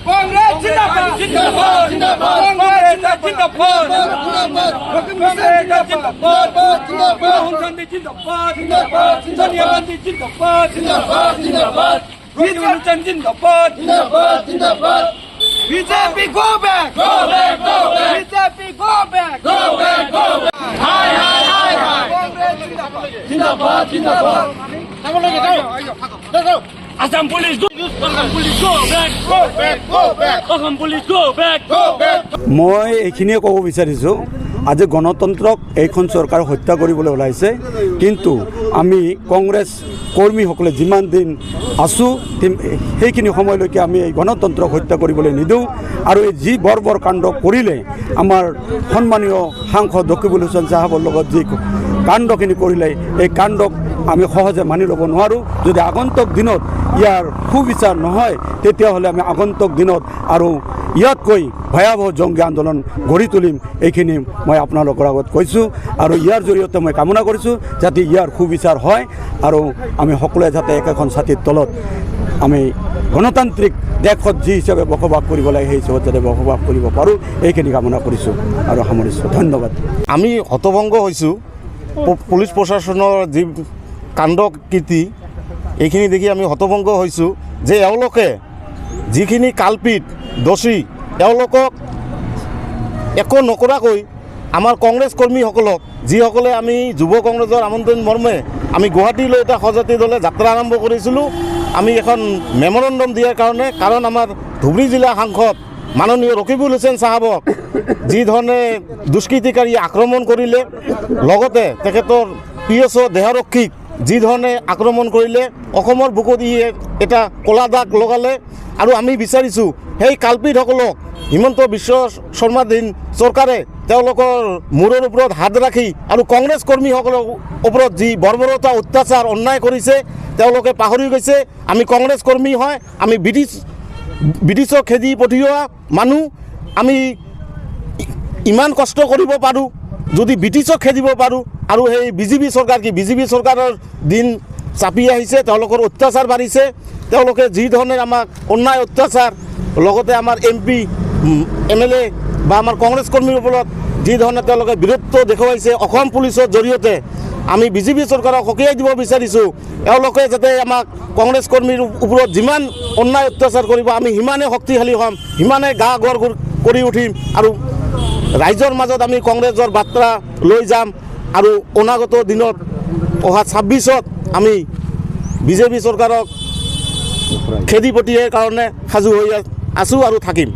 Congress Zindabad! Zindabad! Zindabad! Congress Zindabad! Zindabad! Rahul Gandhi Zindabad! Zindabad! Sonia Gandhi Zindabad! Zindabad! Zindabad! Rahul Gandhi Zindabad! Zindabad! Zindabad! BJP go back! Go back! Go back! BJP go back! Go back! Go back! Hi! Hi! Hi! Hi! Congress Zindabad! Zindabad! Zindabad! Assam police go! Assam police go back! Go back! Go back! Assam police go back! Go back! মই এইখিনিয়ে ক'ব বিচাৰিছোঁ আজি গণতন্ত্ৰক এইখন চৰকাৰ হত্যা কৰিবলৈ ওলাইছে কিন্তু আমি কংগ্ৰেছ কৰ্মীসকলে যিমান দিন আছোঁ সেইখিনি সময়লৈকে আমি এই গণতন্ত্ৰক হত্যা কৰিবলৈ নিদিওঁ আৰু এই যি বৰ্বৰ কাণ্ড কৰিলে আমাৰ সন্মানীয় সাংসদ ৰকিবুল হুছেইন চাহাবৰ লগত যি কাণ্ডখিনি কৰিলে এই কাণ্ডক আমি সহজে মানি ল'ব নোৱাৰোঁ যদি আগন্তুক দিনত ইয়াৰ সুবিচাৰ নহয় তেতিয়াহ'লে আমি আগন্তুক দিনত আৰু ইয়াতকৈ ভয়াৱহ জংগী আন্দোলন গঢ়ি তুলিম এইখিনি মই আপোনালোকৰ আগত কৈছোঁ আৰু ইয়াৰ জৰিয়তে মই কামনা কৰিছোঁ যাতে ইয়াৰ সুবিচাৰ হয় আৰু আমি সকলোৱে যাতে একেখন ছাতিৰ তলত আমি গণতান্ত্ৰিক দেশত যি হিচাপে বসবাস কৰিব লাগে সেই হিচাপত যাতে বসবাস কৰিব পাৰোঁ এইখিনি কামনা কৰিছোঁ আৰু সামৰিছোঁ ধন্যবাদ। আমি হতভংগ হৈছোঁ পুলিচ প্ৰশাসনৰ যি কাণ্ড কীৰ্তি এইখিনি দেখি আমি হতভংগ হৈছোঁ যে এওঁলোকে যিখিনি কালপিত দোষী এওঁলোকক একো নকৰাকৈ আমাৰ কংগ্ৰেছ কৰ্মীসকলক যিসকলে আমি যুৱ কংগ্ৰেছৰ আমন্ত্ৰণ মৰ্মে আমি গুৱাহাটীলৈ এটা সজাতি দলে যাত্ৰা আৰম্ভ কৰিছিলোঁ আমি এখন মেমৰেণ্ডাম দিয়াৰ কাৰণে কাৰণ আমাৰ ধুবুৰী জিলা সাংসদ মাননীয় ৰকিবুল হুছেইন চাহাবক যি ধৰণে দুষ্কৃতিকাৰী আক্ৰমণ কৰিলে লগতে তেখেতৰ PSO দেহৰক্ষীক যি ধৰণে আক্ৰমণ কৰিলে অসমৰ বুকুত ই এটা ক'লা দাগ লগালে আৰু আমি বিচাৰিছোঁ সেই কালপিতসকলক হিমন্ত বিশ্ব শৰ্মাধীন চৰকাৰে তেওঁলোকৰ মূৰৰ ওপৰত হাত ৰাখি আৰু কংগ্ৰেছ কৰ্মীসকলৰ ওপৰত যি বৰ্বৰতা অত্যাচাৰ অন্যায় কৰিছে তেওঁলোকে পাহৰি গৈছে আমি কংগ্ৰেছ কৰ্মী হয় আমি ব্ৰিটিছক খেদি পঠিওৱা মানুহ আমি ইমান কষ্ট কৰিব পাৰোঁ যদি ব্ৰিটিছক খেদিব পাৰোঁ আৰু সেই বিজেপি চৰকাৰ কি বিজেপি চৰকাৰৰ দিন চাপি আহিছে তেওঁলোকৰ অত্যাচাৰ বাঢ়িছে তেওঁলোকে যি ধৰণে আমাক অন্যায় অত্যাচাৰ লগতে আমাৰ MP MLA বা আমাৰ কংগ্ৰেছ কৰ্মীৰ ওপৰত যি ধৰণে তেওঁলোকে বীৰত্ব দেখুৱাইছে অসম পুলিচৰ জৰিয়তে আমি বিজেপি চৰকাৰক সকীয়াই দিব বিচাৰিছোঁ এওঁলোকে যাতে আমাক কংগ্ৰেছ কৰ্মীৰ ওপৰত যিমান অন্যায় অত্যাচাৰ কৰিব আমি সিমানে শক্তিশালী হ'ম সিমানে গা গৰ কৰি উঠিম আৰু ৰাইজৰ মাজত আমি কংগ্ৰেছৰ বাৰ্তা লৈ যাম আৰু অনাগত দিনত অহা 26ত আমি বিজেপি চৰকাৰক খেদি পঠিওৱাৰ কাৰণে সাজু হৈ আছোঁ আৰু থাকিম।